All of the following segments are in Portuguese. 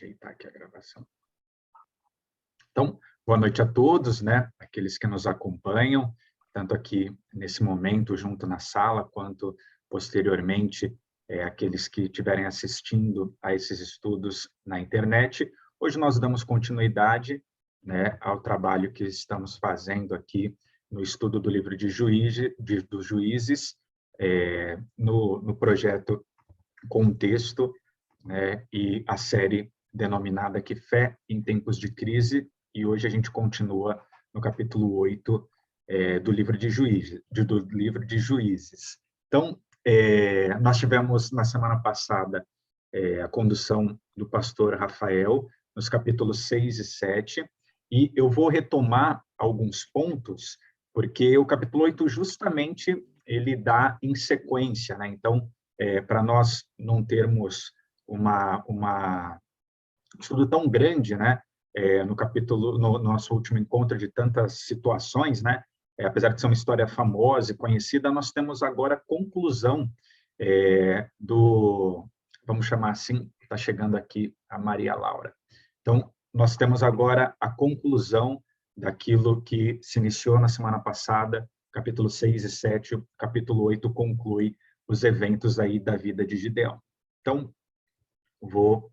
Ajeitar aqui a gravação. Então, boa noite a todos, né? Aqueles que nos acompanham, tanto aqui nesse momento junto na sala, quanto posteriormente aqueles que estiverem assistindo a esses estudos na internet. Hoje nós damos continuidade, né, ao trabalho que estamos fazendo aqui no estudo do livro dos Juízes, no projeto Contexto, né, e a série denominada aqui Fé em Tempos de Crise, e hoje a gente continua no capítulo 8 do livro de Juízes. Então, nós tivemos na semana passada a condução do pastor Rafael nos capítulos 6 e 7, e eu vou retomar alguns pontos, porque o capítulo 8 justamente ele dá em sequência, né? Então, para nós não termos um estudo tão grande, né, no nosso último encontro de tantas situações, né, apesar de ser uma história famosa e conhecida, nós temos agora a conclusão vamos chamar assim, está chegando aqui a Maria Laura. Então, nós temos agora a conclusão daquilo que se iniciou na semana passada, capítulo 6 e 7, o capítulo 8 conclui os eventos aí da vida de Gideão. Então, vou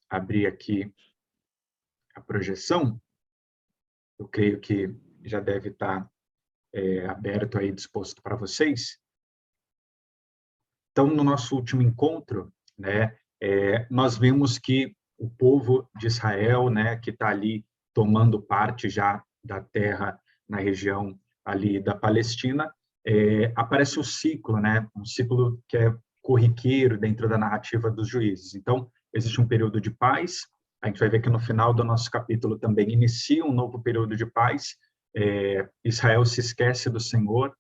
abrir aqui a projeção. Eu creio que já deve estar aberto aí, disposto para vocês. Então, no nosso último encontro, né, nós vimos que o povo de Israel, né, que está ali tomando parte já da terra na região ali da Palestina, aparece o ciclo, né, um ciclo que é corriqueiro dentro da narrativa dos juízes. Então, existe um período de paz, a gente vai ver que no final do nosso capítulo também inicia um novo período de paz, Israel se esquece do Senhor,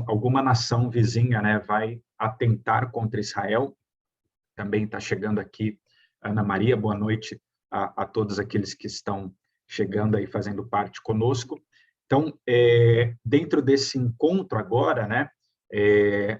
alguma nação vizinha, né, vai atentar contra Israel. Também está chegando aqui Ana Maria, boa noite a todos aqueles que estão chegando aí, fazendo parte conosco. Então, dentro desse encontro agora, né,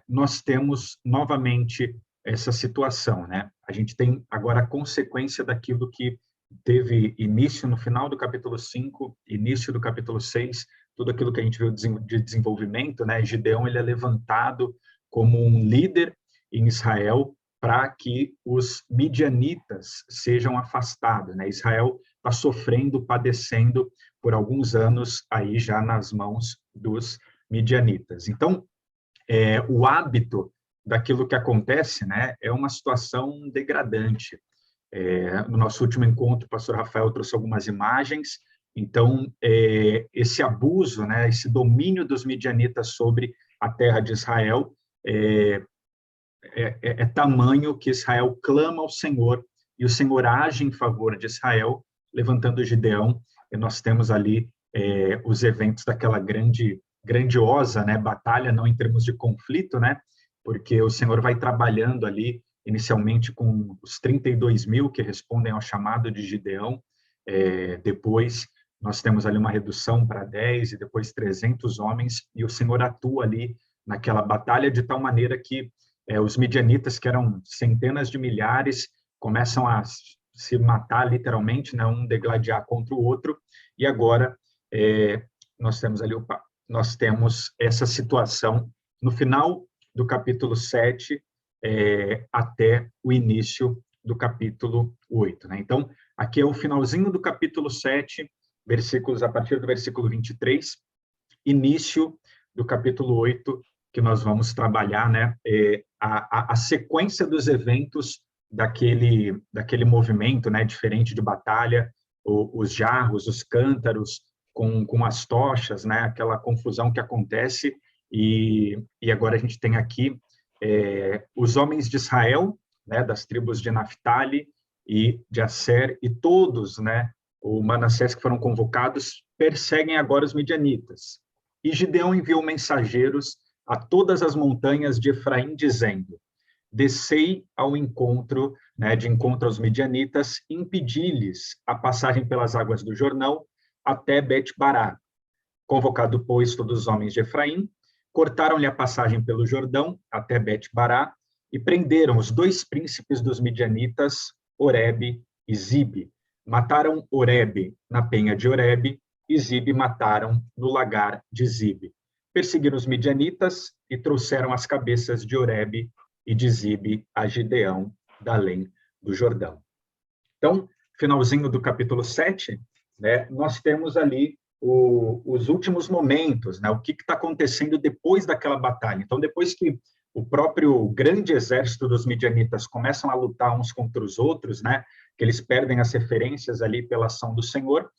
nós temos novamente essa situação, né? A gente tem agora a consequência daquilo que teve início no final do capítulo 5, início do capítulo 6, tudo aquilo que a gente viu de desenvolvimento, né? Gideão, ele é levantado como um líder em Israel para que os midianitas sejam afastados, né? Israel está sofrendo, padecendo por alguns anos aí já nas mãos dos midianitas. Então, o hábito daquilo que acontece, né, é uma situação degradante. No nosso último encontro, o pastor Rafael trouxe algumas imagens. Então, esse abuso, né, esse domínio dos midianitas sobre a terra de Israel é tamanho que Israel clama ao Senhor, e o Senhor age em favor de Israel, levantando Gideão, e nós temos ali os eventos daquela grandiosa, né, batalha, não em termos de conflito, né, porque o Senhor vai trabalhando ali, inicialmente com os 32 mil que respondem ao chamado de Gideão, depois nós temos ali uma redução para 10 e depois 300 homens, e o Senhor atua ali naquela batalha de tal maneira que os midianitas, que eram centenas de milhares, começam a se matar literalmente, né, um degladiar contra o outro, e agora nós temos ali nós temos essa situação no final do capítulo 7 até o início do capítulo 8. Né? Então, aqui é o finalzinho do capítulo 7, a partir do versículo 23, início do capítulo 8, que nós vamos trabalhar, né, a sequência dos eventos daquele movimento, né, diferente de batalha, os jarros, os cântaros, com as tochas, né, aquela confusão que acontece, e agora a gente tem aqui os homens de Israel, né, das tribos de Naftali e de Asser, e todos, né, o Manassés que foram convocados, perseguem agora os midianitas. E Gideão enviou mensageiros a todas as montanhas de Efraim, dizendo: descei ao encontro, né, de encontro aos midianitas, impedi-lhes a passagem pelas águas do Jordão até Bet-Bará. Convocado, pois, todos os homens de Efraim, cortaram-lhe a passagem pelo Jordão até Bet-Bará e prenderam os 2 príncipes dos midianitas, Oreb e Zibe. Mataram Oreb na penha de Oreb e Zibe mataram no lagar de Zibe. Perseguiram os midianitas e trouxeram as cabeças de Oreb e de Zibe a Gideão, da além do Jordão. Então, finalzinho do capítulo 7, né, nós temos ali os últimos momentos, né, o que está acontecendo depois daquela batalha. Então, depois que o próprio grande exército dos midianitas começam a lutar uns contra os outros, né, que eles perdem as referências ali pela ação do Senhor,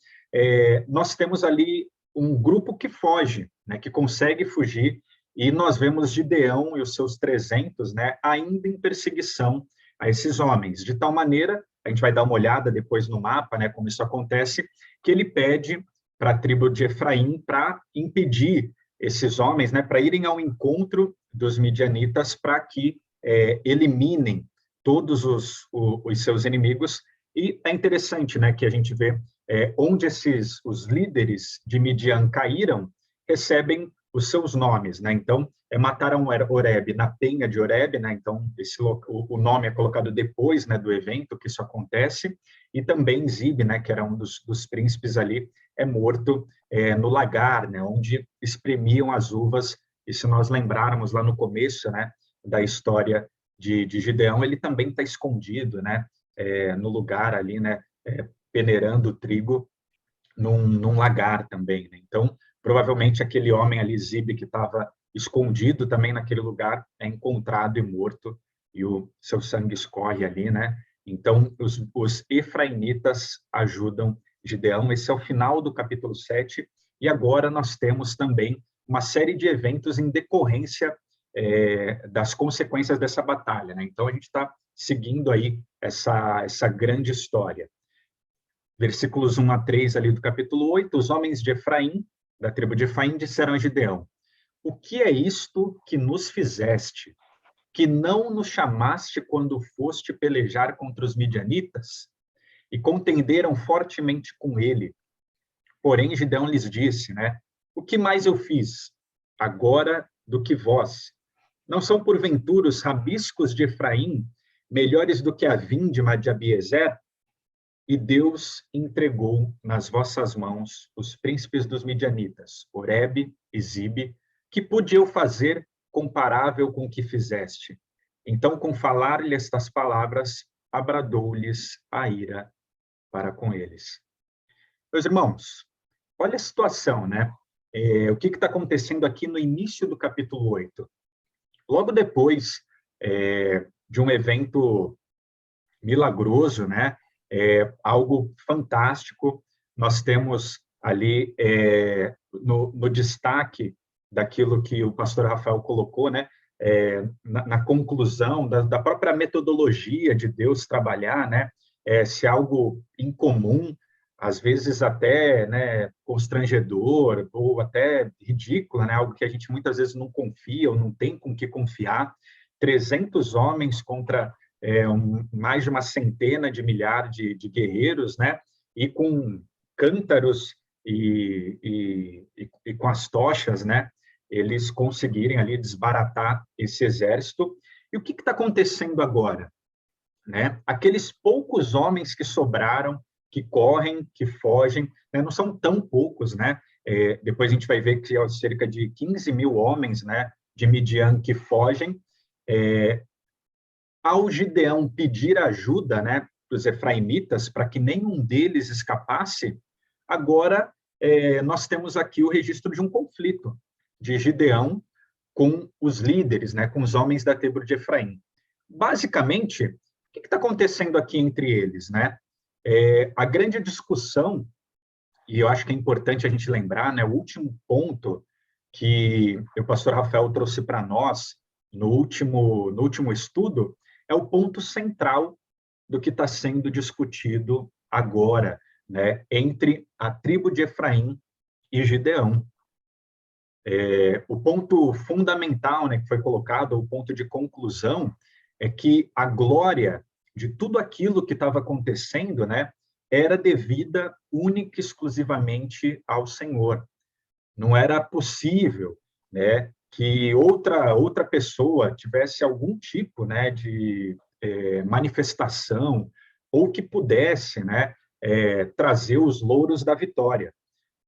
nós temos ali um grupo que foge, né, que consegue fugir, e nós vemos Gideão e os seus 300, né, ainda em perseguição a esses homens, de tal maneira, a gente vai dar uma olhada depois no mapa, né, como isso acontece, que ele pede para a tribo de Efraim para impedir esses homens, né, para irem ao encontro dos midianitas para que eliminem todos os seus inimigos. E é interessante, né, que a gente vê onde os líderes de Midian caíram, recebem os seus nomes, né? Então, mataram Oreb na penha de Oreb, né? Então, o nome é colocado depois, né, do evento que isso acontece, e também Zibe, né, que era um dos príncipes ali, é morto no lagar, né, onde espremiam as uvas. E se nós lembrarmos lá no começo, né, da história de Gideão, ele também está escondido, né, no lugar ali, né, peneirando o trigo num lagar também, né? Então, provavelmente aquele homem ali, Zibe, que estava escondido também naquele lugar, é encontrado e morto, e o seu sangue escorre ali, né? Então, os efraimitas ajudam Gideão. Esse é o final do capítulo 7, e agora nós temos também uma série de eventos em decorrência das consequências dessa batalha, né? Então, a gente está seguindo aí essa grande história. Versículos 1 a 3 ali do capítulo 8, os homens de Efraim, da tribo de Efraim, disseram a Gideão: o que é isto que nos fizeste, que não nos chamaste quando foste pelejar contra os midianitas? E contenderam fortemente com ele. Porém, Gideão lhes disse, né, o que mais eu fiz agora do que vós? Não são porventura os rabiscos de Efraim melhores do que a vindima de Abiezer? E Deus entregou nas vossas mãos os príncipes dos midianitas, Oreb e Zibe, que pude eu fazer comparável com o que fizeste? Então, com falar-lhe estas palavras, abradou-lhes a ira para com eles. Meus irmãos, olha a situação, né? O que está acontecendo aqui no início do capítulo 8? Logo depois de um evento milagroso, né? Algo fantástico. Nós temos ali no destaque daquilo que o pastor Rafael colocou, né? Na conclusão da própria metodologia de Deus trabalhar, né? Se algo incomum, às vezes até, né, constrangedor ou até ridículo, né? Algo que a gente muitas vezes não confia ou não tem com que confiar. 300 homens contra mais de uma centena de milhares de guerreiros, né? E com cântaros e com as tochas, né? Eles conseguirem ali desbaratar esse exército. E o que está acontecendo agora? Né? Aqueles poucos homens que sobraram, que correm, que fogem, né? Não são tão poucos, né? Depois a gente vai ver que há cerca de 15 mil homens, né, de Midian que fogem. Ao Gideão pedir ajuda, né, para os efraimitas, para que nenhum deles escapasse, agora nós temos aqui o registro de um conflito de Gideão com os líderes, né, com os homens da tribo de Efraim. Basicamente, o que está acontecendo aqui entre eles, né? A grande discussão, e eu acho que é importante a gente lembrar, né, o último ponto que o pastor Rafael trouxe para nós no último estudo, é o ponto central do que está sendo discutido agora, né, entre a tribo de Efraim e Gideão. O ponto fundamental, né, que foi colocado, o ponto de conclusão, é que a glória de tudo aquilo que estava acontecendo, né, era devida única e exclusivamente ao Senhor. Não era possível, né, que outra pessoa tivesse algum tipo, né, de manifestação ou que pudesse, né, trazer os louros da vitória,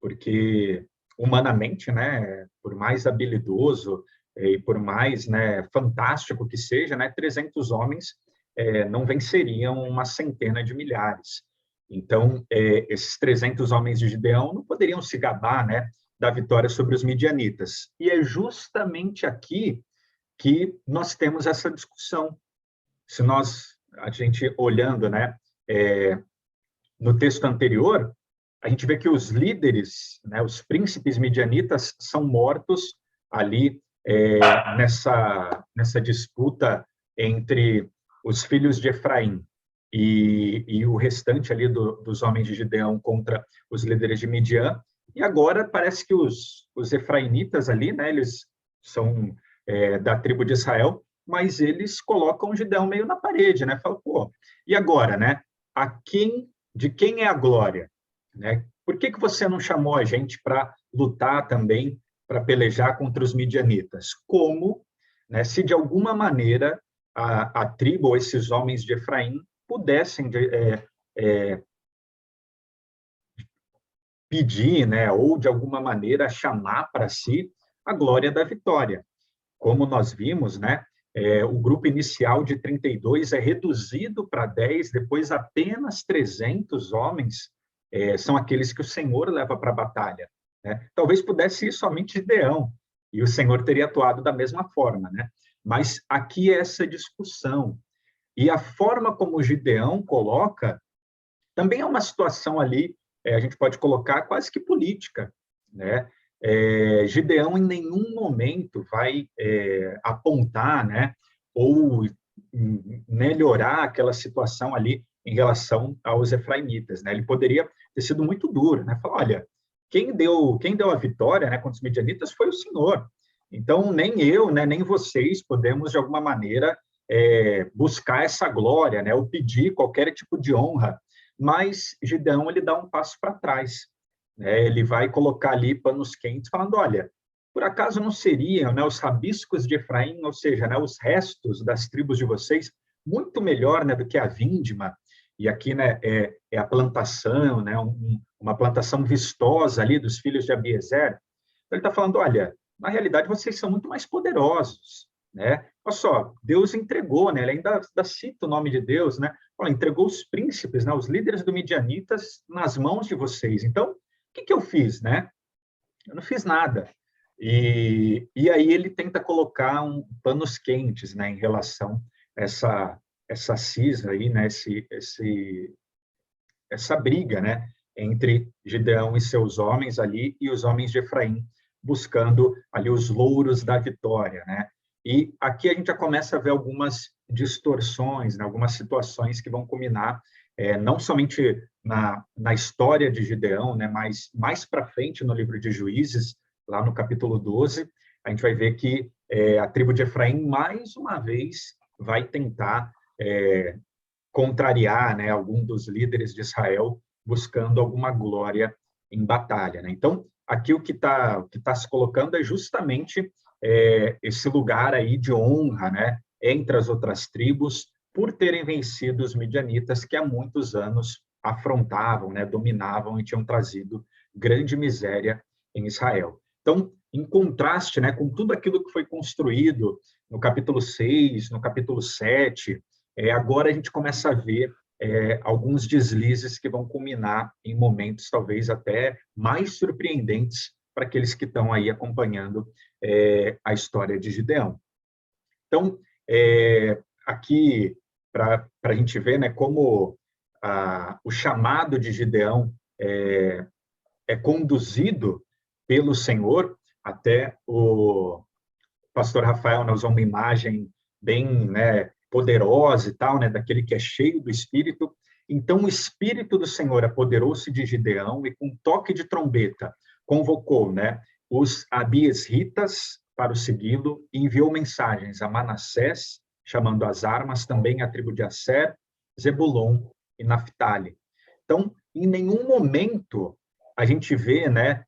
porque humanamente, né, por mais habilidoso e por mais, né, fantástico que seja, né, 300 homens não venceriam uma centena de milhares. Então, esses 300 homens de Gideão não poderiam se gabar, né, da vitória sobre os midianitas. E é justamente aqui que nós temos essa discussão. Se a gente olhando, né, no texto anterior, a gente vê que os líderes, né, os príncipes midianitas, são mortos ali nessa disputa entre os filhos de Efraim e o restante ali dos homens de Gideão contra os líderes de Midian. E agora parece que os efraimitas ali, né, eles são da tribo de Israel, mas eles colocam Gideão meio na parede, né? Falam, pô, e agora, né? De quem é a glória? Né? Por que você não chamou a gente para lutar também, para pelejar contra os midianitas? Como, né, se de alguma maneira a tribo ou esses homens de Efraim pudessem pedir, né, ou de alguma maneira chamar para si a glória da vitória. Como nós vimos, né, o grupo inicial de 32 é reduzido para 10, depois apenas 300 homens são aqueles que o Senhor leva para a batalha. Né? Talvez pudesse ir somente Gideão, e o Senhor teria atuado da mesma forma. Né? Mas aqui é essa discussão. E a forma como Gideão coloca também é uma situação ali, a gente pode colocar quase que política. Né? Gideão em nenhum momento vai apontar, né, ou melhorar aquela situação ali em relação aos efraimitas. Né? Ele poderia ter sido muito duro, né? Falar, olha, quem deu a vitória, né, contra os midianitas foi o Senhor. Então, nem eu, né, nem vocês podemos, de alguma maneira, buscar essa glória, né, ou pedir qualquer tipo de honra. Mas Gideão, ele dá um passo para trás. Ele vai colocar ali panos quentes, falando, olha, por acaso não seriam, né, os rabiscos de Efraim, ou seja, né, os restos das tribos de vocês, muito melhor, né, do que a vindima, e aqui, né, é a plantação, né, uma plantação vistosa ali dos filhos de Abiezer. Então, ele está falando, olha, na realidade vocês são muito mais poderosos, né? Olha só, Deus entregou, né? Ele ainda cita o nome de Deus, né? Olha, entregou os príncipes, né, os líderes do Midianitas nas mãos de vocês. Então, o que eu fiz, né? Eu não fiz nada. E aí ele tenta colocar panos quentes, né, em relação a essa cisma aí, né, essa briga, né, entre Gideão e seus homens ali e os homens de Efraim, buscando ali os louros da vitória, né? E aqui a gente já começa a ver algumas distorções, né, algumas situações que vão culminar não somente na história de Gideão, né, mas mais para frente no livro de Juízes, lá no capítulo 12, a gente vai ver que a tribo de Efraim, mais uma vez, vai tentar contrariar, né, algum dos líderes de Israel, buscando alguma glória em batalha. Né? Então, aqui o que tá se colocando é justamente esse lugar aí de honra, né, entre as outras tribos, por terem vencido os midianitas, que há muitos anos afrontavam, né, dominavam e tinham trazido grande miséria em Israel. Então, em contraste, né, com tudo aquilo que foi construído no capítulo 6, no capítulo 7, agora a gente começa a ver alguns deslizes que vão culminar em momentos talvez até mais surpreendentes para aqueles que estão aí acompanhando a história de Gideão. Então, aqui, para a gente ver, né, como o chamado de Gideão é conduzido pelo Senhor, até o pastor Rafael né, usou uma imagem bem, né, poderosa e tal, né, daquele que é cheio do Espírito. Então, o Espírito do Senhor apoderou-se de Gideão e, com toque de trombeta, convocou, né, os abiesritas para o segui-lo e enviou mensagens a Manassés, chamando as armas, também a tribo de Asser, Zebulon e Naphtali. Então, em nenhum momento a gente vê, né,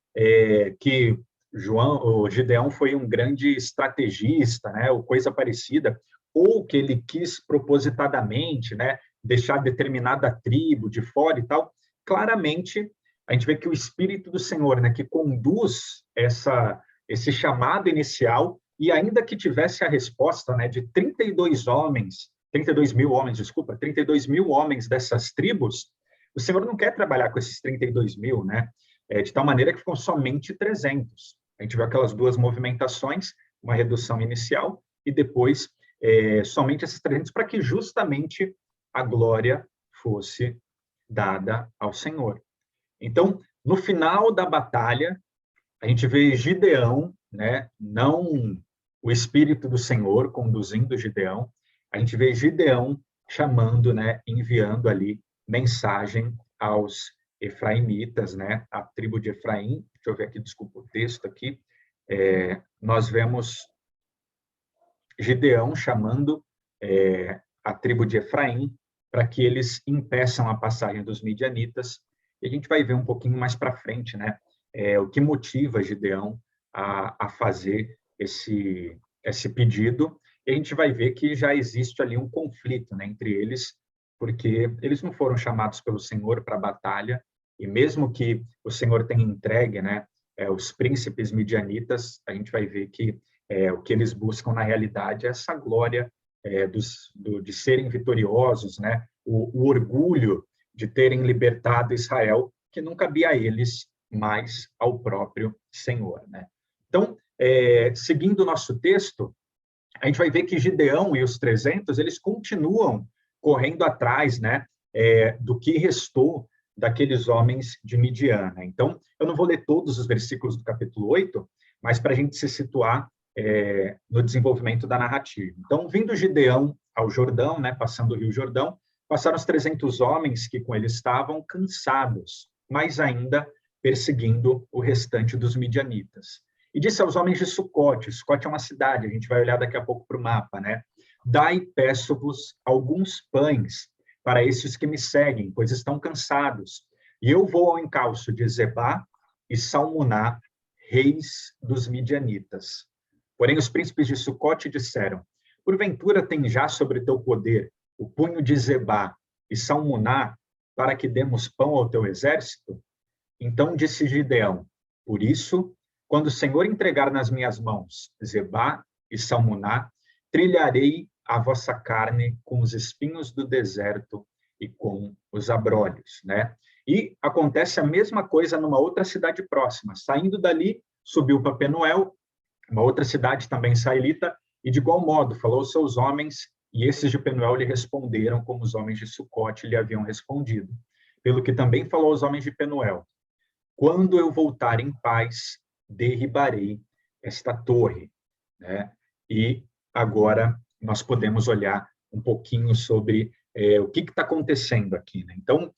que o Gideão foi um grande estrategista, né, ou coisa parecida, ou que ele quis propositadamente, né, deixar determinada tribo de fora e tal, claramente a gente vê que o Espírito do Senhor, né, que conduz esse chamado inicial, e ainda que tivesse a resposta, né, de 32 mil homens, desculpa, 32 mil homens dessas tribos, o Senhor não quer trabalhar com esses 32 mil, né? De tal maneira que ficam somente 300. A gente viu aquelas duas movimentações, uma redução inicial e depois somente esses 300, para que justamente a glória fosse dada ao Senhor. Então, no final da batalha, a gente vê Gideão, né? Não o Espírito do Senhor conduzindo Gideão, a gente vê Gideão chamando, né? Enviando ali mensagem aos efraimitas, né? A tribo de Efraim. Deixa eu ver aqui, desculpa o texto aqui. Nós vemos Gideão chamando a tribo de Efraim para que eles impeçam a passagem dos midianitas. E a gente vai ver um pouquinho mais para frente, né? O que motiva Gideão a fazer esse pedido. E a gente vai ver que já existe ali um conflito, né, entre eles, porque eles não foram chamados pelo Senhor para a batalha, e mesmo que o Senhor tenha entregue, né, os príncipes midianitas, a gente vai ver que o que eles buscam na realidade é essa glória de serem vitoriosos, né, o orgulho de terem libertado Israel, que não cabia a eles, mas ao próprio Senhor, né? Então, seguindo o nosso texto, a gente vai ver que Gideão e os 300, eles continuam correndo atrás, né, do que restou daqueles homens de Midian. Então, eu não vou ler todos os versículos do capítulo 8, mas para a gente se situar no desenvolvimento da narrativa. Então, vindo Gideão ao Jordão, né, passando o rio Jordão, passaram os 300 homens que com ele estavam cansados, mas ainda perseguindo o restante dos midianitas. E disse aos homens de Sucote, Sucote é uma cidade, a gente vai olhar daqui a pouco para o mapa, né? Dai, peço-vos, alguns pães para esses que me seguem, pois estão cansados. E eu vou ao encalço de Zebá e Salmuná, reis dos midianitas. Porém, os príncipes de Sucote disseram, porventura tem já sobre teu poder o punho de Zebá e Salmuná para que demos pão ao teu exército? Então disse Gideão, por isso, quando o Senhor entregar nas minhas mãos Zebá e Salmuná, trilharei a vossa carne com os espinhos do deserto e com os abrolhos, né? E acontece a mesma coisa numa outra cidade próxima. Saindo dali, subiu para Penuel, uma outra cidade também israelita, e de igual modo falou aos seus homens, e esses de Penuel lhe responderam como os homens de Sucote lhe haviam respondido. Pelo que também falou aos homens de Penuel, quando eu voltar em paz, derribarei esta torre, né? E agora nós podemos olhar um pouquinho sobre o que está acontecendo aqui, né? Então,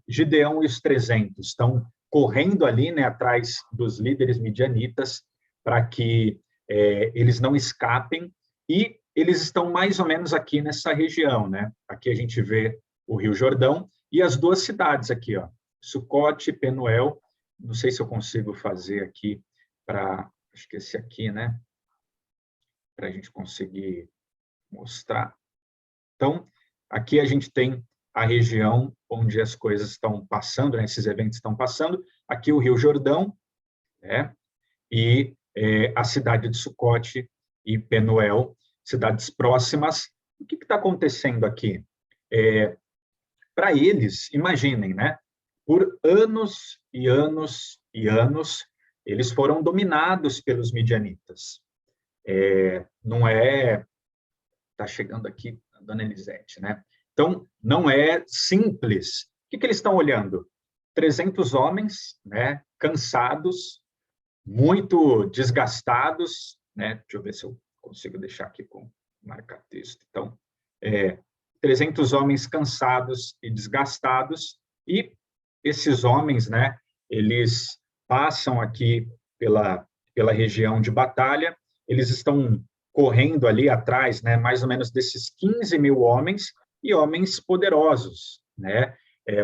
Gideão e os 300 estão correndo ali, né, atrás dos líderes midianitas para que eles não escapem, e eles estão mais ou menos aqui nessa região, né? Aqui a gente vê o Rio Jordão e as duas cidades aqui, ó, Sucote e Penuel. Não sei se eu consigo fazer aqui acho que esse aqui, né? Para a gente conseguir mostrar. Então, aqui a gente tem a região onde as coisas estão passando, né? Esses eventos estão passando. Aqui o Rio Jordão, né? E a cidade de Sucote e Penuel, cidades próximas. O que está acontecendo aqui? Para eles, imaginem, né? Por anos e anos e anos, eles foram dominados pelos midianitas. Não é... Está chegando aqui a dona Elisete, né? Então, não é simples. O que eles estão olhando? 300 homens, né? Cansados, muito desgastados, né? Deixa eu ver se eu consigo deixar aqui com marca-texto. Então, 300 homens cansados e desgastados, e esses homens, né, eles passam aqui pela região de batalha, eles estão correndo ali atrás, né, mais ou menos desses 15 mil homens, e homens poderosos, né?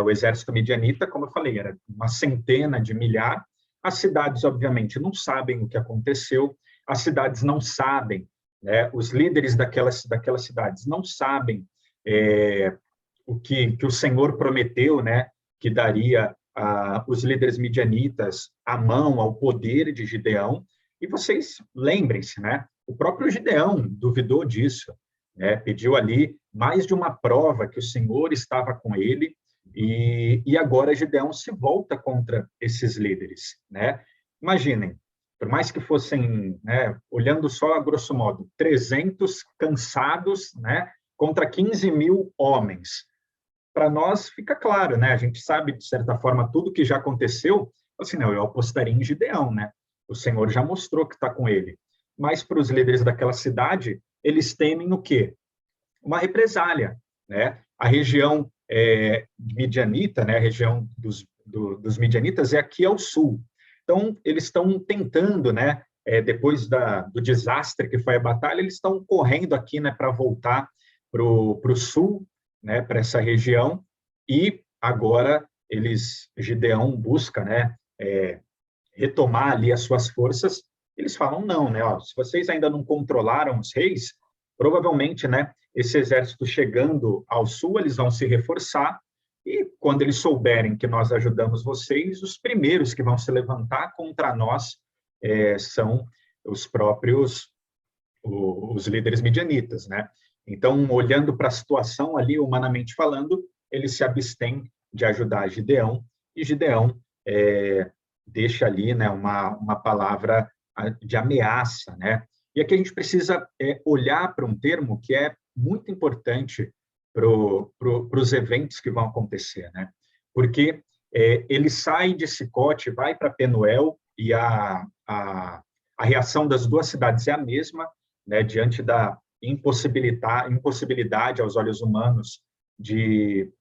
O exército midianita, como eu falei, era uma centena de milhar. As cidades, obviamente, não sabem o que aconteceu, as cidades não sabem, né? Os líderes daquelas cidades não sabem que o Senhor prometeu, né, que daria os líderes midianitas à mão, ao poder de Gideão. E vocês lembrem-se, né, o próprio Gideão duvidou disso, né, pediu ali mais de uma prova que o Senhor estava com ele, e agora Gideão se volta contra esses líderes, né? Imaginem, por mais que fossem, né, olhando só a grosso modo, 300 cansados, né, contra 15 mil homens. Para nós fica claro, né? A gente sabe, de certa forma, tudo que já aconteceu. Assim, não, eu apostaria em Gideão, né? O Senhor já mostrou que está com ele. Mas para os líderes daquela cidade, eles temem o quê? Uma represália, né? A região midianita, né? A região dos midianitas é aqui ao sul. Então, eles estão tentando, né? Depois do desastre que foi a batalha, eles estão correndo aqui, né? Para voltar para o sul, né? Para essa região. E agora Gideão busca, né? Retomar ali as suas forças. Eles falam não, né? Ó, se vocês ainda não controlaram os reis, provavelmente, né? Esse exército chegando ao sul, eles vão se reforçar, e quando eles souberem que nós ajudamos vocês, os primeiros que vão se levantar contra nós são os próprios os líderes midianitas, né? Então, olhando para a situação ali, humanamente falando, eles se abstêm de ajudar Gideão, e Gideão deixa ali, né, uma palavra de ameaça, né? E aqui a gente precisa olhar para um termo que é muito importante para os eventos que vão acontecer, né? Porque ele sai de Sicote, vai para Penuel, e a reação das duas cidades é a mesma, né? Diante da impossibilidade aos olhos humanos de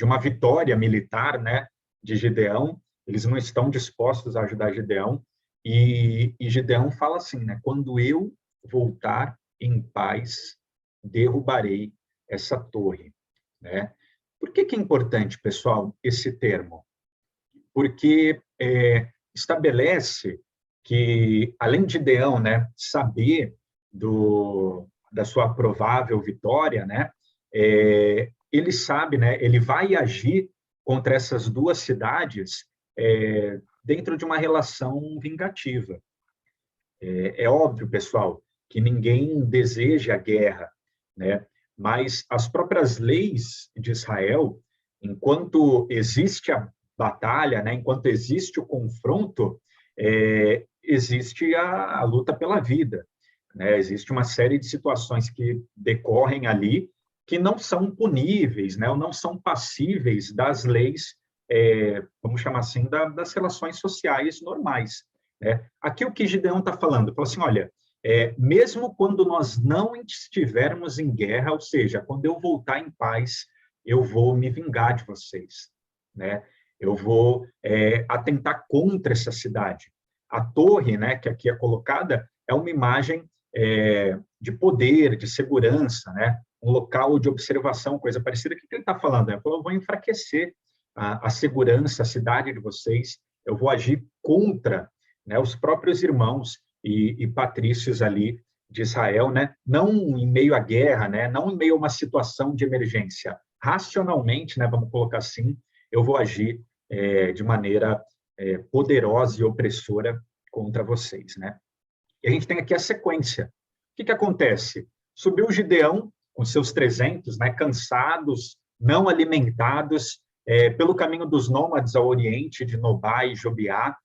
uma vitória militar, né? De Gideão, eles não estão dispostos a ajudar Gideão, e Gideão fala assim, né? Quando eu voltar em paz, derrubarei essa torre, né? Por que é importante, pessoal, esse termo? Porque estabelece que, além de Gideão, né, saber da sua provável vitória, né, ele sabe, né, ele vai agir contra essas duas cidades dentro de uma relação vingativa. É óbvio, pessoal, que ninguém deseja a guerra, né? Mas as próprias leis de Israel, enquanto existe a batalha, né? Enquanto existe o confronto, existe a luta pela vida, né? Existe uma série de situações que decorrem ali que não são puníveis, né? Ou não são passíveis das leis, vamos chamar assim, das relações sociais normais. Aqui o que Gideão está falando, fala assim, olha, mesmo quando nós não estivermos em guerra, ou seja, quando eu voltar em paz, eu vou me vingar de vocês, né? Eu vou atentar contra essa cidade. A torre, né, que aqui é colocada, é uma imagem de poder, de segurança, né? Um local de observação, coisa parecida. O que ele está falando? Ele falou, eu vou enfraquecer a segurança, a cidade de vocês, eu vou agir contra, né, os próprios irmãos e patrícios ali de Israel, né, não em meio à guerra, né, não em meio a uma situação de emergência. Racionalmente, né, vamos colocar assim, eu vou agir de maneira poderosa e opressora contra vocês, né? E a gente tem aqui a sequência. O que acontece? Subiu Gideão com seus 300, né, cansados, não alimentados, pelo caminho dos nômades ao oriente de Nobá e Jobiá,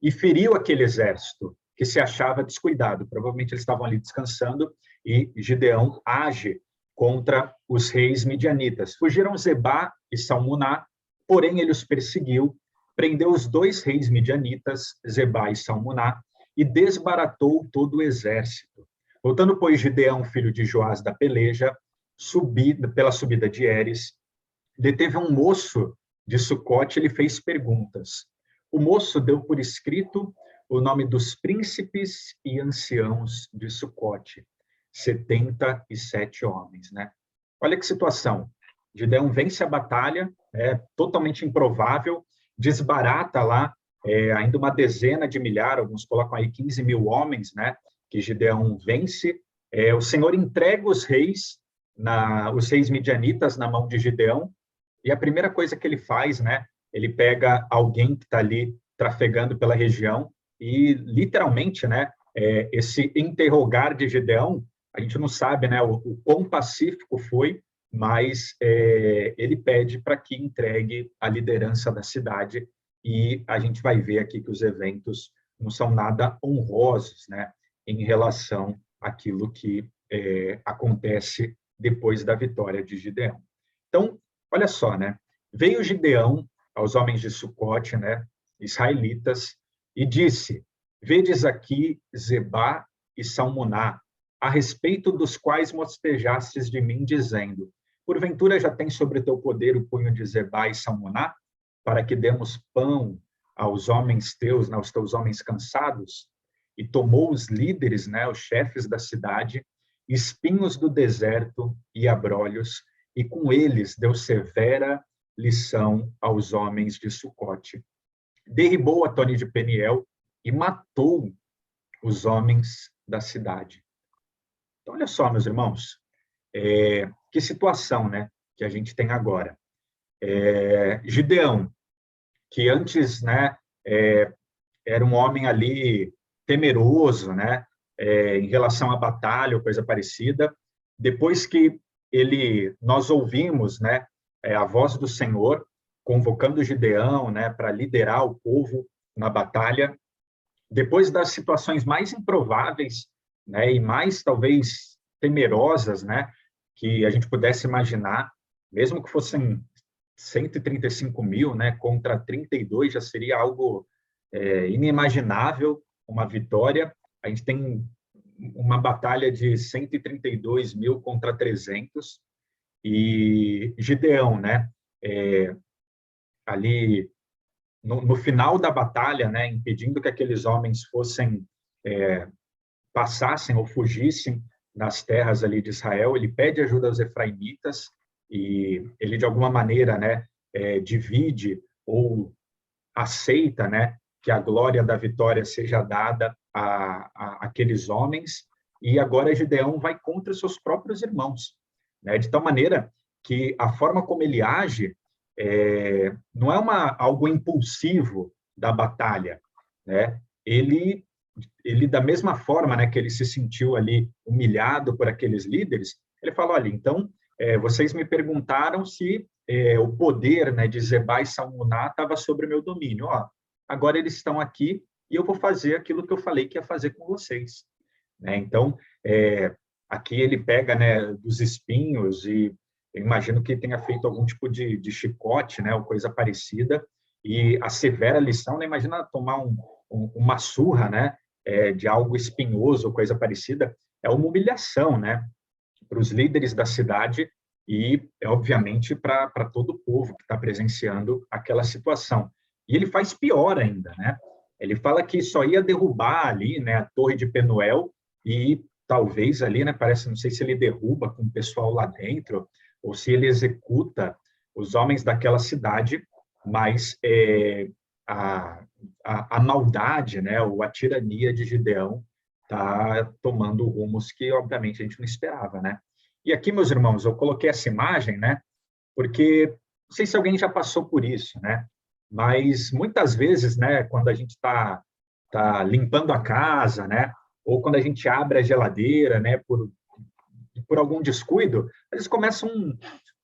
e feriu aquele exército que se achava descuidado. Provavelmente eles estavam ali descansando, e Gideão age contra os reis midianitas. Fugiram Zebá e Salmuná, porém ele os perseguiu, prendeu os dois reis midianitas, Zebá e Salmuná, e desbaratou todo o exército. Voltando, pois, Gideão, filho de Joás da peleja, pela subida de Heres, deteve um moço de Sucote, ele fez perguntas. O moço deu por escrito o nome dos príncipes e anciãos de Sucote, 77 homens, né? Olha que situação. Gideão vence a batalha, totalmente improvável, desbarata lá ainda uma dezena de milhares, alguns colocam aí 15 mil homens, né? Que Gideão vence. O Senhor entrega os reis, os 6 midianitas na mão de Gideão, e a primeira coisa que ele faz, né, ele pega alguém que está ali trafegando pela região e, literalmente, né, esse interrogar de Gideão, a gente não sabe, né, o quão pacífico foi, mas ele pede para que entregue a liderança da cidade, e a gente vai ver aqui que os eventos não são nada honrosos, né, em relação àquilo que acontece depois da vitória de Gideão. Então, olha só, né, veio Gideão aos homens de Sucote, né, israelitas, e disse: Vedes aqui Zebá e Salmuná, a respeito dos quais mostejastes de mim, dizendo: Porventura já tem sobre teu poder o punho de Zebá e Salmuná, para que demos pão aos homens teus, né, aos teus homens cansados? E tomou os líderes, né, os chefes da cidade, espinhos do deserto e abrolhos, e com eles deu severa lição aos homens de Sucote. Derribou a torre de Peniel e matou os homens da cidade. Então, olha só, meus irmãos, que situação, né, que a gente tem agora. Gideão, que antes, né, era um homem ali temeroso, né, em relação à batalha ou coisa parecida, depois que nós ouvimos, né, a voz do Senhor convocando Gideão, né, para liderar o povo na batalha, depois das situações mais improváveis, né, e mais talvez temerosas, né, que a gente pudesse imaginar, mesmo que fossem 135 mil, né, contra 32, já seria algo inimaginável, uma vitória. A gente tem uma batalha de 132 mil contra 300, e Gideão, né, ali no final da batalha, né, impedindo que aqueles homens passassem ou fugissem nas terras ali de Israel, ele pede ajuda aos efraimitas, e ele de alguma maneira, né, divide ou aceita, né, que a glória da vitória seja dada a aqueles homens, e agora Gideão vai contra seus próprios irmãos, né, de tal maneira que a forma como ele age não é algo impulsivo da batalha, né? Ele da mesma forma, né, que ele se sentiu ali humilhado por aqueles líderes, ele falou: olha, então vocês me perguntaram se o poder, né, de Zebá e Salmuná estava sobre o meu domínio. Ó, agora eles estão aqui e eu vou fazer aquilo que eu falei que ia fazer com vocês, né? Então, aqui ele pega, né, dos espinhos, e eu imagino que tenha feito algum tipo de chicote, né, ou coisa parecida, e a severa lição, né, imagina tomar uma surra, né, de algo espinhoso ou coisa parecida, é uma humilhação, né, para os líderes da cidade e, obviamente, para todo o povo que está presenciando aquela situação. E ele faz pior ainda, né? Ele fala que só ia derrubar ali, né, a torre de Penuel, e talvez ali, né, parece, não sei se ele derruba com o pessoal lá dentro, ou se ele executa os homens daquela cidade, mas a maldade, né, ou a tirania de Gideão está tomando rumos que, obviamente, a gente não esperava, né? E aqui, meus irmãos, eu coloquei essa imagem, né, porque não sei se alguém já passou por isso, né, mas muitas vezes, né, quando a gente está limpando a casa, né, ou quando a gente abre a geladeira, né, por algum descuido, às vezes começa um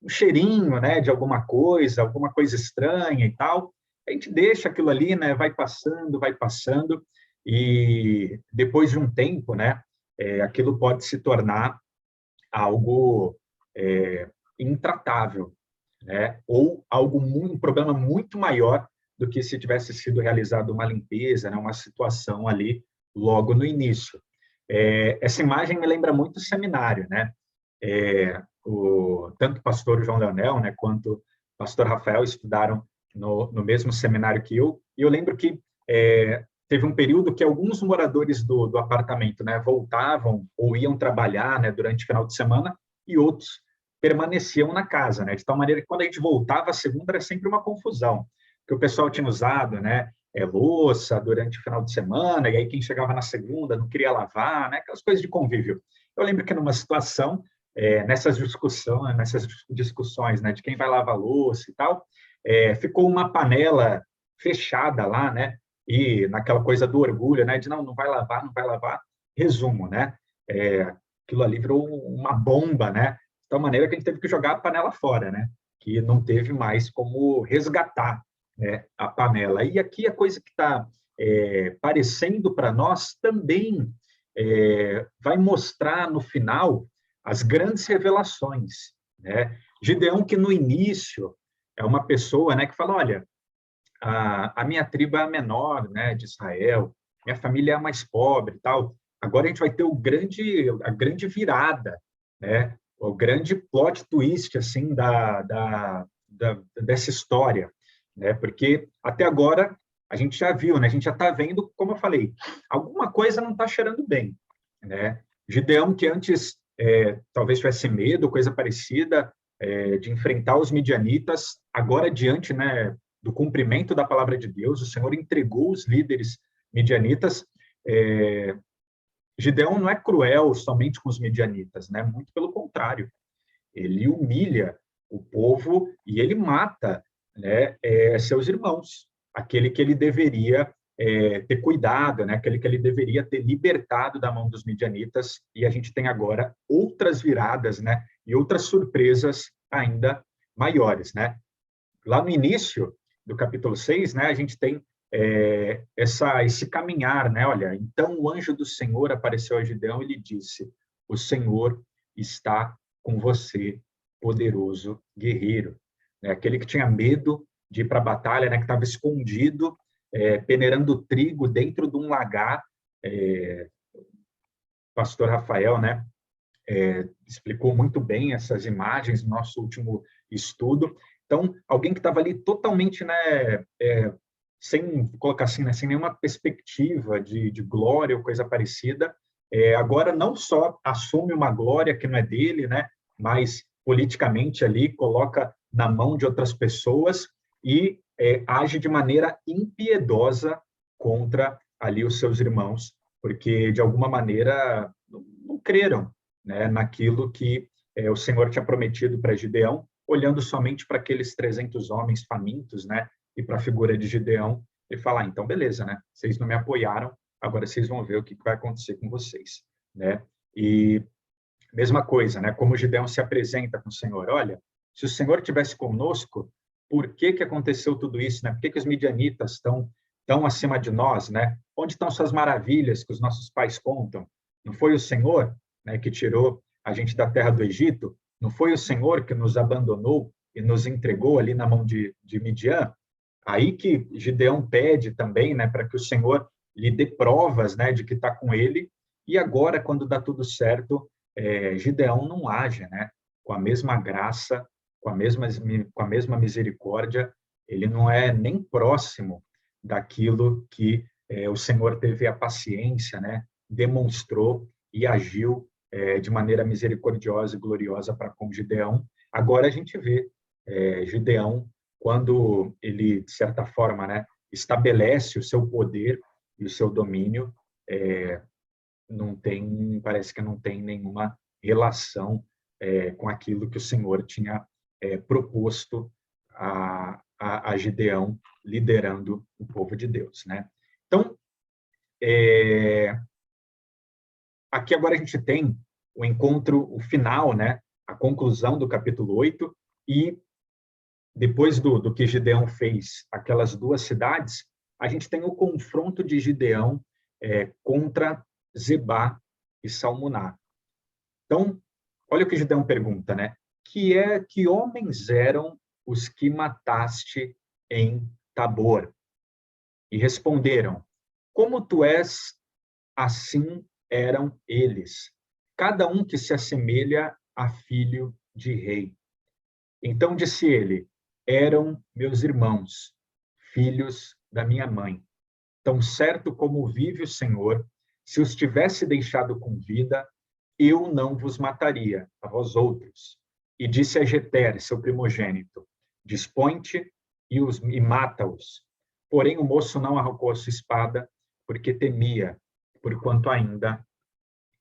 cheirinho, né, de alguma coisa estranha e tal. A gente deixa aquilo ali, né, vai passando, e depois de um tempo, né, aquilo pode se tornar algo intratável, né, ou um problema muito maior do que se tivesse sido realizada uma limpeza, né, uma situação ali logo no início. Essa imagem me lembra muito o seminário, né? Tanto o pastor João Leonel, né, quanto o pastor Rafael estudaram no mesmo seminário que eu, e eu lembro que teve um período que alguns moradores do apartamento, né, voltavam ou iam trabalhar, né, durante o final de semana, e outros permaneciam na casa, né, de tal maneira que quando a gente voltava, a segunda era sempre uma confusão, que o pessoal tinha usado, né, louça durante o final de semana, e aí quem chegava na segunda não queria lavar, né, aquelas coisas de convívio. Eu lembro que numa situação, nessas discussões, né, de quem vai lavar a louça e tal, ficou uma panela fechada lá, né, e naquela coisa do orgulho, né, de não vai lavar, não vai lavar. Resumo, né, aquilo ali virou uma bomba, né, de tal maneira que a gente teve que jogar a panela fora, né, que não teve mais como resgatar, né, a panela. E aqui a coisa que está parecendo para nós também vai mostrar no final as grandes revelações, né? Gideão, que no início é uma pessoa, né, que fala, olha, a minha tribo é a menor, né, de Israel, minha família é a mais pobre e tal. Agora a gente vai ter a grande virada, né, o grande plot twist, assim, dessa história, né, porque até agora a gente já viu, né, a gente já está vendo, como eu falei, alguma coisa não está cheirando bem, né. Gideão, que antes talvez tivesse medo, coisa parecida, de enfrentar os midianitas, agora diante, né, do cumprimento da palavra de Deus, o Senhor entregou os líderes midianitas. Gideão não é cruel somente com os midianitas, né? Muito pelo contrário, ele humilha o povo e ele mata, né, seus irmãos, aquele que ele deveria ter cuidado, né, aquele que ele deveria ter libertado da mão dos midianitas, e a gente tem agora outras viradas, né, e outras surpresas ainda maiores, né? Lá no início do capítulo 6, né, a gente tem esse caminhar, né? Olha, então o anjo do Senhor apareceu a Gideão e lhe disse: o Senhor está com você, poderoso guerreiro. Aquele que tinha medo de ir para a batalha, né, que estava escondido, peneirando trigo dentro de um lagar. Pastor Rafael, né, explicou muito bem essas imagens no nosso último estudo. Então, alguém que estava ali totalmente, né, sem colocar assim, né, sem nenhuma perspectiva de glória ou coisa parecida, agora não só assume uma glória que não é dele, né, mas politicamente ali coloca na mão de outras pessoas e age de maneira impiedosa contra ali os seus irmãos, porque de alguma maneira não creram, né, naquilo que o Senhor tinha prometido para Gideão, olhando somente para aqueles 300 homens famintos, né, e para a figura de Gideão, e falar, então, beleza, né, vocês não me apoiaram, agora vocês vão ver o que vai acontecer com vocês, né? E mesma coisa, né, como Gideão se apresenta com o Senhor, olha, se o Senhor tivesse conosco, por que aconteceu tudo isso, né? Por que os midianitas estão tão acima de nós, né? Onde estão suas maravilhas que os nossos pais contam? Não foi o Senhor, né, que tirou a gente da terra do Egito? Não foi o Senhor que nos abandonou e nos entregou ali na mão de Midian? Aí que Gideão pede também, né, para que o Senhor lhe dê provas, né, de que está com ele. E agora, quando dá tudo certo, Gideão não age, né, com a mesma graça, com a mesma misericórdia. Ele não é nem próximo daquilo que o Senhor teve a paciência, né, demonstrou e agiu de maneira misericordiosa e gloriosa para com Gideão. Agora a gente vê Gideão, quando ele, de certa forma, né, estabelece o seu poder e o seu domínio, parece que não tem nenhuma relação com aquilo que o Senhor tinha proposto a Gideão, liderando o povo de Deus, né? Então, aqui agora a gente tem o encontro, o final, né? A conclusão do capítulo 8, e depois do que Gideão fez aquelas duas cidades, a gente tem o confronto de Gideão contra Zebá e Salmuná. Então, olha o que Gideão pergunta, né? Que homens eram os que mataste em Tabor? E responderam: como tu és, assim eram eles, cada um que se assemelha a filho de rei. Então disse ele: eram meus irmãos, filhos da minha mãe. Tão certo como vive o Senhor, se os tivesse deixado com vida, eu não vos mataria, a vós outros. E disse a Jeter, seu primogênito: dispõe-te e mata-os. Porém o moço não arrancou a sua espada, porque temia, porquanto ainda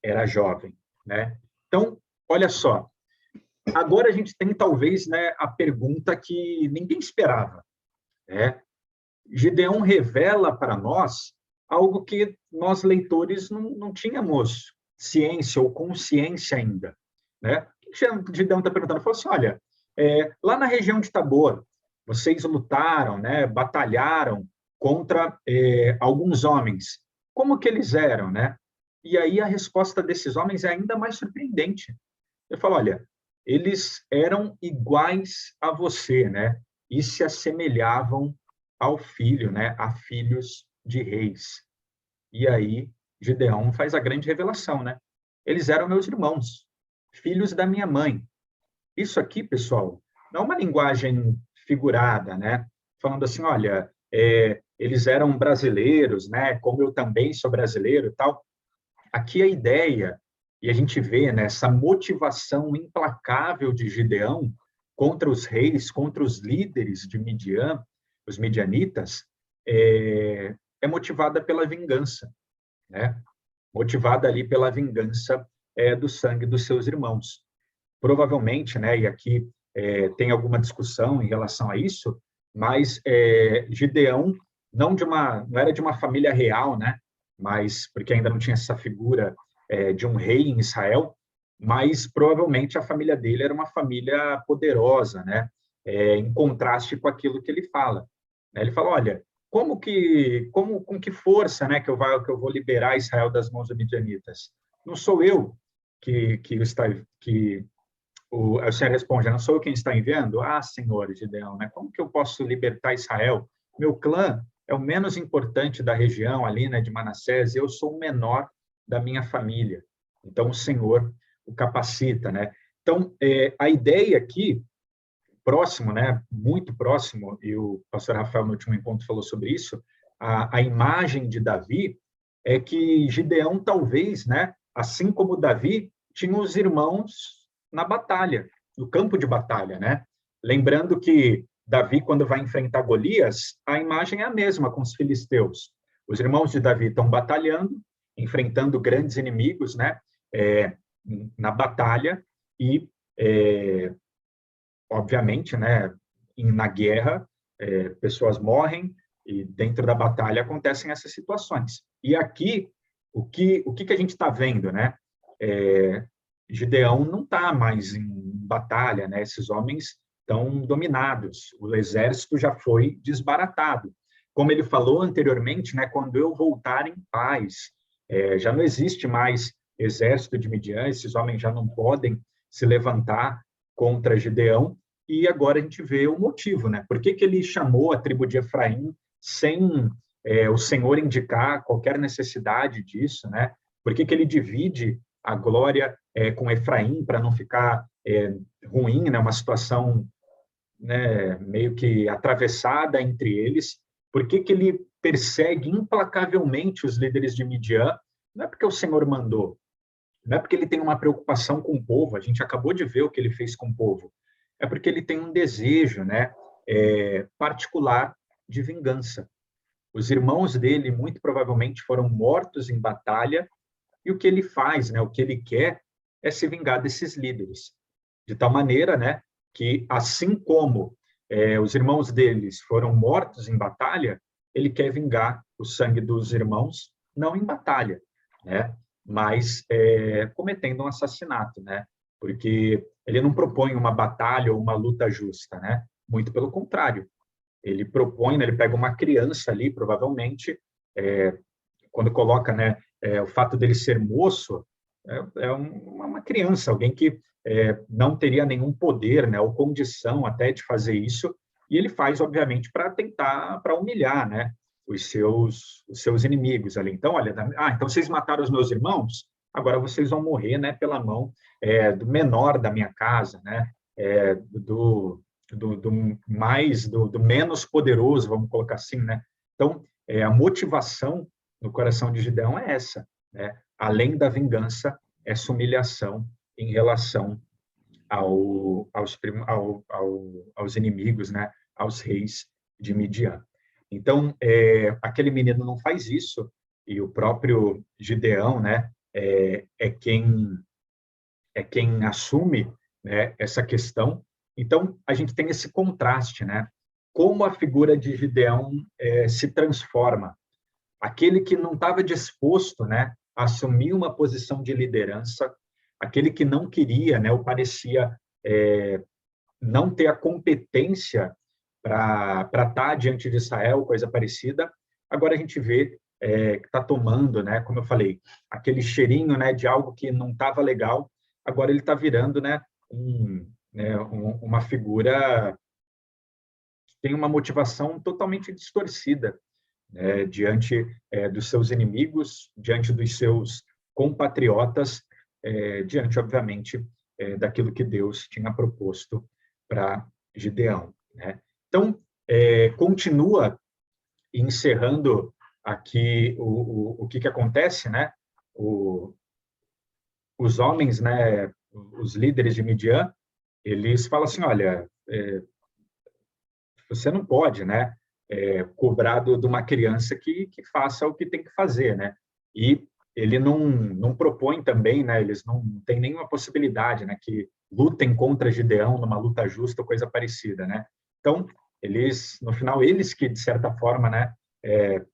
era jovem, né? Então, olha só, agora a gente tem talvez, né, a pergunta que ninguém esperava, né? Gideão revela para nós algo que nós, leitores, não tínhamos ciência ou consciência ainda, né? O que Gideão está perguntando? Falou assim, olha, lá na região de Tabor, vocês lutaram, né, batalharam contra alguns homens. Como que eles eram, né? E aí a resposta desses homens é ainda mais surpreendente. Eu falo, olha, eles eram iguais a você, né? E se assemelhavam ao filho, né? A filhos de reis. E aí Gideão faz a grande revelação, né? Eles eram meus irmãos, filhos da minha mãe. Isso aqui, pessoal, não é uma linguagem figurada, né? Falando assim, olha, eles eram brasileiros, né? Como eu também sou brasileiro, e tal. Aqui a ideia, e a gente vê, né, essa motivação implacável de Gideão contra os reis, contra os líderes de Midian, os midianitas, é motivada pela vingança, né? Motivada ali pela vingança do sangue dos seus irmãos. Provavelmente, né, e aqui tem alguma discussão em relação a isso, mas Gideão não era de uma família real, né? Mas porque ainda não tinha essa figura de um rei em Israel, mas provavelmente a família dele era uma família poderosa, né? Em contraste com aquilo que ele fala. Né? Ele fala, olha, com que força, né, que eu vou liberar Israel das mãos dos midianitas? Não sou eu que o Senhor responde, não sou eu quem está enviando? Ah, Senhor, Gideão, né? Como que eu posso libertar Israel? Meu clã é o menos importante da região ali, né, de Manassés, e eu sou o menor da minha família. Então, o Senhor o capacita, né? Então, a ideia aqui, próximo, né, muito próximo, e o pastor Rafael, no último encontro, falou sobre isso, a imagem de Davi é que Gideão, talvez, né, assim como Davi, tinha os irmãos na batalha, no campo de batalha, né? Lembrando que Davi, quando vai enfrentar Golias, a imagem é a mesma com os filisteus. Os irmãos de Davi estão batalhando, enfrentando grandes inimigos, né? Na batalha e, obviamente, né? Na guerra, pessoas morrem e dentro da batalha acontecem essas situações. E aqui, o que a gente está vendo, né? Gideão não está mais em batalha, né? Esses homens estão dominados, o exército já foi desbaratado. Como ele falou anteriormente, né? Quando eu voltar em paz, já não existe mais exército de Midian, esses homens já não podem se levantar contra Gideão, e agora a gente vê o motivo, né? Por que ele chamou a tribo de Efraim sem o Senhor indicar qualquer necessidade disso, né? Por que ele divide a glória com Efraim para não ficar ruim, né? Uma situação, né, meio que atravessada entre eles? Por que ele persegue implacavelmente os líderes de Midian? Não é porque o Senhor mandou, não é porque ele tem uma preocupação com o povo, a gente acabou de ver o que ele fez com o povo, é porque ele tem um desejo, né, particular de vingança. Os irmãos dele, muito provavelmente, foram mortos em batalha, e o que ele faz, né, o que ele quer, é se vingar desses líderes. De tal maneira, né, que assim como os irmãos deles foram mortos em batalha, ele quer vingar o sangue dos irmãos, não em batalha, né, mas cometendo um assassinato, né, porque ele não propõe uma batalha ou uma luta justa, né, muito pelo contrário. Ele propõe, né, ele pega uma criança ali, provavelmente, quando coloca, né, o fato dele ser moço, uma criança, alguém que não teria nenhum poder, né, ou condição até de fazer isso, e ele faz, obviamente, para tentar, para humilhar, né, os seus inimigos ali. Então, olha, então vocês mataram os meus irmãos, agora vocês vão morrer, né, pela mão do menor da minha casa, né, do menos poderoso, vamos colocar assim, né? Então, a motivação no coração de Gideão é essa, né? Além da vingança, essa humilhação em relação aos inimigos, né? Aos reis de Midian. Então, aquele menino não faz isso, e o próprio Gideão, né? É é quem assume, né, essa questão. Então, a gente tem esse contraste, né? Como a figura de Gideão se transforma. Aquele que não estava disposto, né, a assumir uma posição de liderança, aquele que não queria, né, ou parecia não ter a competência para estar diante de Israel, coisa parecida, agora a gente vê que está tomando, né, como eu falei, aquele cheirinho, né, de algo que não estava legal, agora ele está virando, né, uma figura que tem uma motivação totalmente distorcida, né, diante dos seus inimigos, diante dos seus compatriotas, diante, obviamente, daquilo que Deus tinha proposto para Gideão, né? Então, continua encerrando aqui o que acontece, né? Os homens, né, os líderes de Midian, eles falam assim, olha, você não pode, né, cobrar de uma criança que faça o que tem que fazer, né? E ele não propõe também, né? Eles não têm nenhuma possibilidade, né? Que lutem contra Gideão numa luta justa ou coisa parecida, né? Então, eles, no final, eles que, de certa forma, né?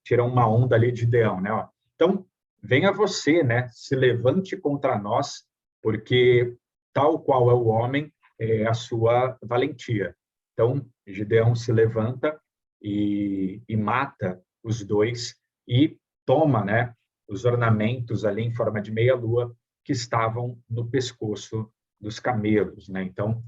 Tiram uma onda ali de Gideão, né? Ó, então, venha você, né? Se levante contra nós, porque tal qual é o homem, é a sua valentia. Então, Gideão se levanta e mata os dois e toma, né, os ornamentos ali em forma de meia-lua que estavam no pescoço dos camelos, né? Então,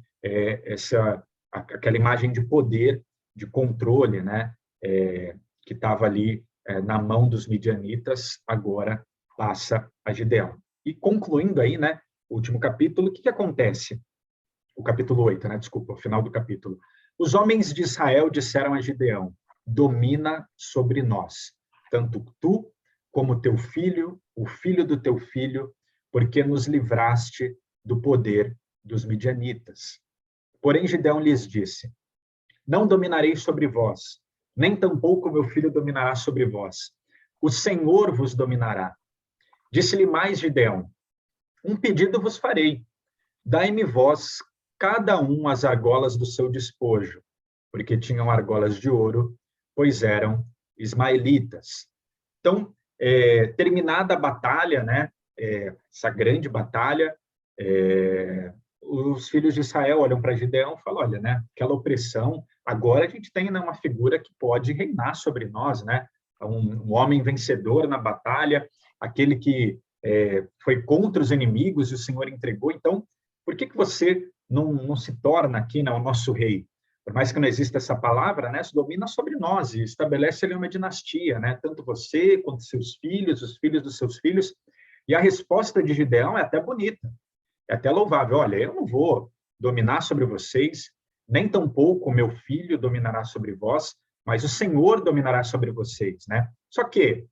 aquela imagem de poder, de controle, né, que estava ali na mão dos midianitas, agora passa a Gideão. E concluindo aí, né, o último capítulo, o que acontece? O capítulo 8, né? Desculpa, o final do capítulo. Os homens de Israel disseram a Gideão: domina sobre nós, tanto tu como teu filho, o filho do teu filho, porque nos livraste do poder dos midianitas. Porém, Gideão lhes disse: não dominarei sobre vós, nem tampouco meu filho dominará sobre vós. O Senhor vos dominará. Disse-lhe mais Gideão: um pedido vos farei. Dai-me vós cada um as argolas do seu despojo, porque tinham argolas de ouro, pois eram ismaelitas. Então, terminada a batalha, né, essa grande batalha, os filhos de Israel olham para Gideão e falam, olha, né, aquela opressão, agora a gente tem, né, uma figura que pode reinar sobre nós, né, um homem vencedor na batalha, aquele que foi contra os inimigos e o Senhor entregou. Então, por que você não se torna aqui, né, o nosso rei? Por mais que não exista essa palavra, né, se domina sobre nós e estabelece ali uma dinastia, né, tanto você quanto seus filhos, os filhos dos seus filhos. E a resposta de Gideão é até bonita, é até louvável. Olha, eu não vou dominar sobre vocês, nem tampouco o meu filho dominará sobre vós, mas o Senhor dominará sobre vocês, né? Só que,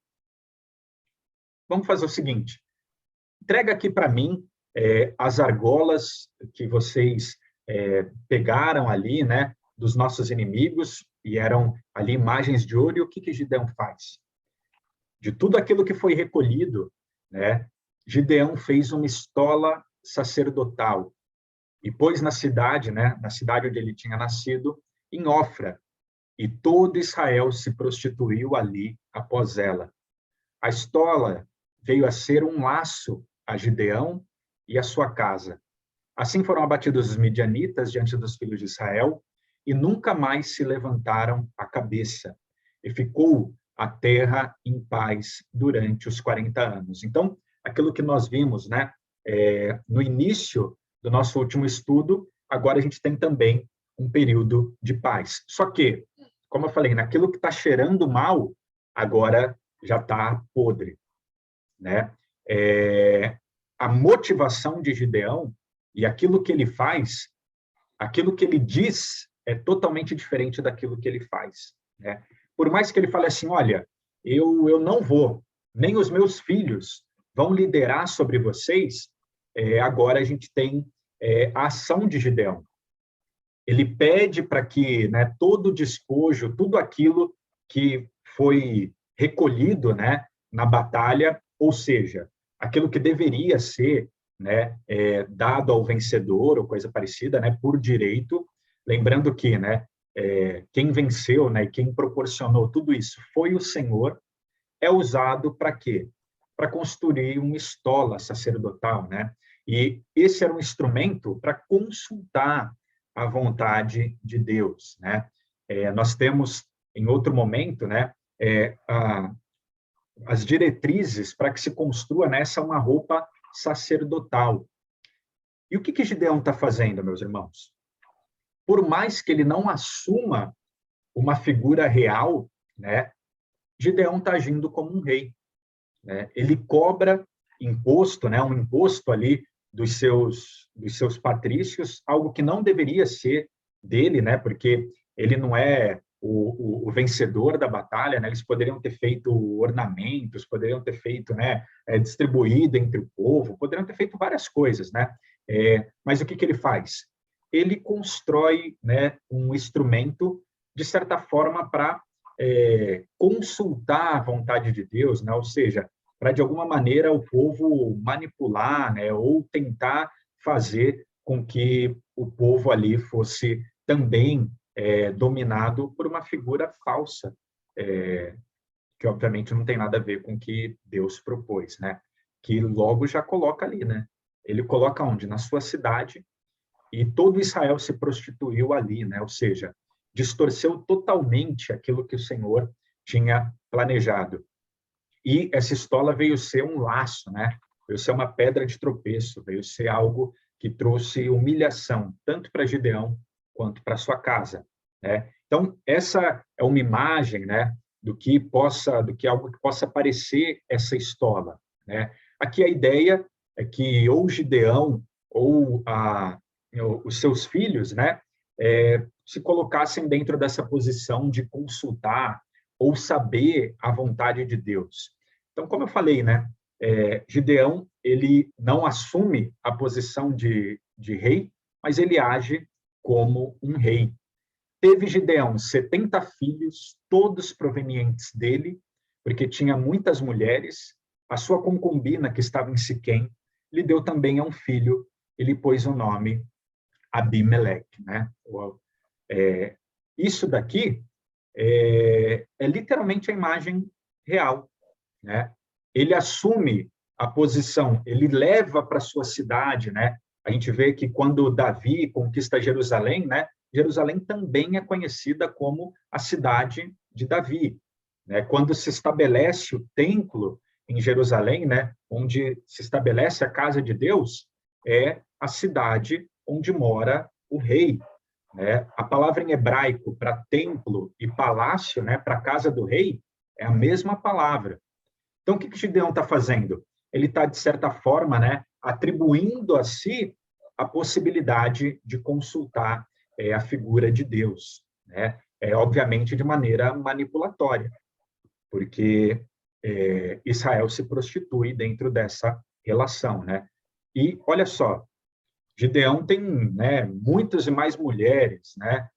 vamos fazer o seguinte, entrega aqui para mim as argolas que vocês pegaram ali, né, dos nossos inimigos, e eram ali imagens de ouro, e o que Gideão faz? De tudo aquilo que foi recolhido, né, Gideão fez uma estola sacerdotal, e pôs na cidade, né, na cidade onde ele tinha nascido, em Ofra, e todo Israel se prostituiu ali após ela. A estola veio a ser um laço a Gideão e a sua casa. Assim foram abatidos os midianitas diante dos filhos de Israel e nunca mais se levantaram a cabeça. E ficou a terra em paz durante os 40 anos. Então, aquilo que nós vimos, né, no início do nosso último estudo, agora a gente tem também um período de paz. Só que, como eu falei, naquilo que está cheirando mal, agora já está podre, né? A motivação de Gideão e aquilo que ele faz, aquilo que ele diz é totalmente diferente daquilo que ele faz, né? Por mais que ele fale assim, olha, eu não vou, nem os meus filhos vão liderar sobre vocês, agora a gente tem a ação de Gideão. Ele pede para que, né, todo o despojo, tudo aquilo que foi recolhido, né, na batalha, ou seja, aquilo que deveria ser né, dado ao vencedor, ou coisa parecida, né, por direito, lembrando que, né, quem venceu, né, quem proporcionou tudo isso foi o Senhor, é usado para quê? Para construir uma estola sacerdotal, né? E esse era um instrumento para consultar a vontade de Deus, né? Nós temos, em outro momento, né, as diretrizes para que se construa nessa uma roupa sacerdotal. E o que Gideão está fazendo, meus irmãos? Por mais que ele não assuma uma figura real, né, Gideão está agindo como um rei, né? Ele cobra imposto, né, um imposto ali dos seus patrícios, algo que não deveria ser dele, né, porque ele não é o vencedor da batalha, né? Eles poderiam ter feito ornamentos, poderiam ter feito, né, distribuído entre o povo, poderiam ter feito várias coisas, né? Mas o que ele faz? Ele constrói, né, um instrumento, de certa forma, para consultar a vontade de Deus, né? Ou seja, para de alguma maneira o povo manipular, né? Ou tentar fazer com que o povo ali fosse também dominado por uma figura falsa, que obviamente não tem nada a ver com o que Deus propôs, né? Que logo já coloca ali, né? Ele coloca onde? Na sua cidade, e todo Israel se prostituiu ali, né? Ou seja, distorceu totalmente aquilo que o Senhor tinha planejado. E essa estola veio ser um laço, né? Veio ser uma pedra de tropeço, veio ser algo que trouxe humilhação, tanto para Gideão quanto para sua casa, né? Então, essa é uma imagem, né, do que algo que possa parecer essa estola, né? Aqui a ideia é que ou Gideão ou os seus filhos, né, se colocassem dentro dessa posição de consultar ou saber a vontade de Deus. Então, como eu falei, né, Gideão, ele não assume a posição de rei, mas ele age como um rei. Teve Gideão 70 filhos, todos provenientes dele, porque tinha muitas mulheres. A sua concubina, que estava em Siquém, lhe deu também a um filho, ele pôs o nome Abimeleque, né? Isso daqui é literalmente a imagem real, né? Ele assume a posição, ele leva para sua cidade, né? A gente vê que quando Davi conquista Jerusalém, né? Jerusalém também é conhecida como a cidade de Davi, né? Quando se estabelece o templo em Jerusalém, né? Onde se estabelece a casa de Deus, é a cidade onde mora o rei, né? A palavra em hebraico para templo e palácio, né? Para casa do rei, é a mesma palavra. Então, o que Gideão está fazendo? Ele está, de certa forma, né, atribuindo a si a possibilidade de consultar a figura de Deus, né? Obviamente de maneira manipulatória, porque Israel se prostitui dentro dessa relação, né? E olha só, Gideão tem, né, muitas e mais mulheres, né?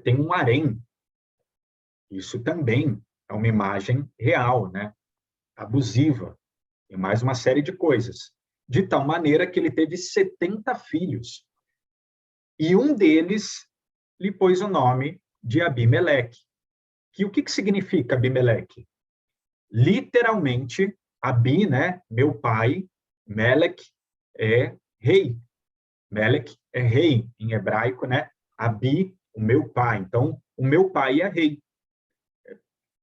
Tem um harém. Isso também é uma imagem real, né? Abusiva, e mais uma série de coisas. De tal maneira que ele teve 70 filhos. E um deles lhe pôs o nome de Abimeleque. Que o que significa Abimeleque? Literalmente, Abi, né, meu pai, Melec é rei. Melec é rei em hebraico, né? Abi, o meu pai. Então, o meu pai é rei.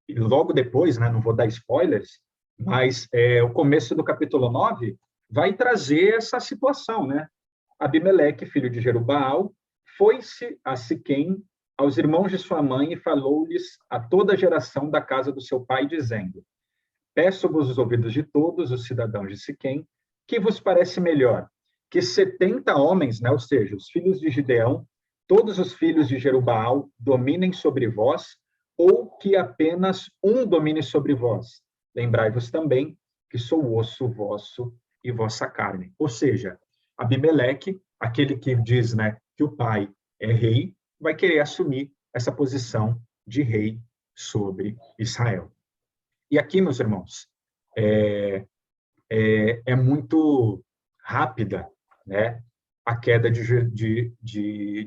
E logo depois, né, não vou dar spoilers, mas o começo do capítulo 9 vai trazer essa situação, né? Abimeleque, filho de Jerubaal, foi-se a Siquém aos irmãos de sua mãe e falou-lhes a toda a geração da casa do seu pai, dizendo: Peço-vos os ouvidos de todos os cidadãos de Siquém, que vos parece melhor que 70 homens, né, ou seja, os filhos de Gideão, todos os filhos de Jerubaal, dominem sobre vós, ou que apenas um domine sobre vós. Lembrai-vos também que sou osso vosso e vossa carne. Ou seja, Abimeleque, aquele que diz, né, que o pai é rei, vai querer assumir essa posição de rei sobre Israel. E aqui, meus irmãos, é muito rápida, né, a queda de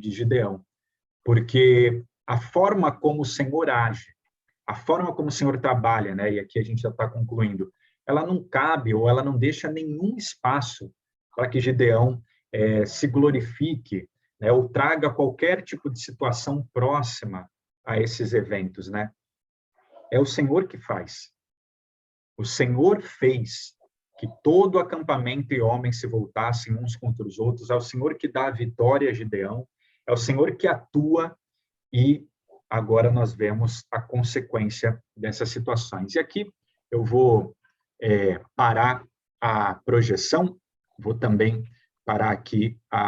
Gideão, porque a forma como o Senhor age, a forma como o Senhor trabalha, né, e aqui a gente já está concluindo, ela não cabe ou ela não deixa nenhum espaço para que Gideão se glorifique, né, ou traga qualquer tipo de situação próxima a esses eventos, né? É o Senhor que faz. O Senhor fez que todo o acampamento e homens se voltassem uns contra os outros. É o Senhor que dá a vitória a Gideão. É o Senhor que atua e agora nós vemos a consequência dessas situações. E aqui eu vou parar a projeção, vou também parar aqui a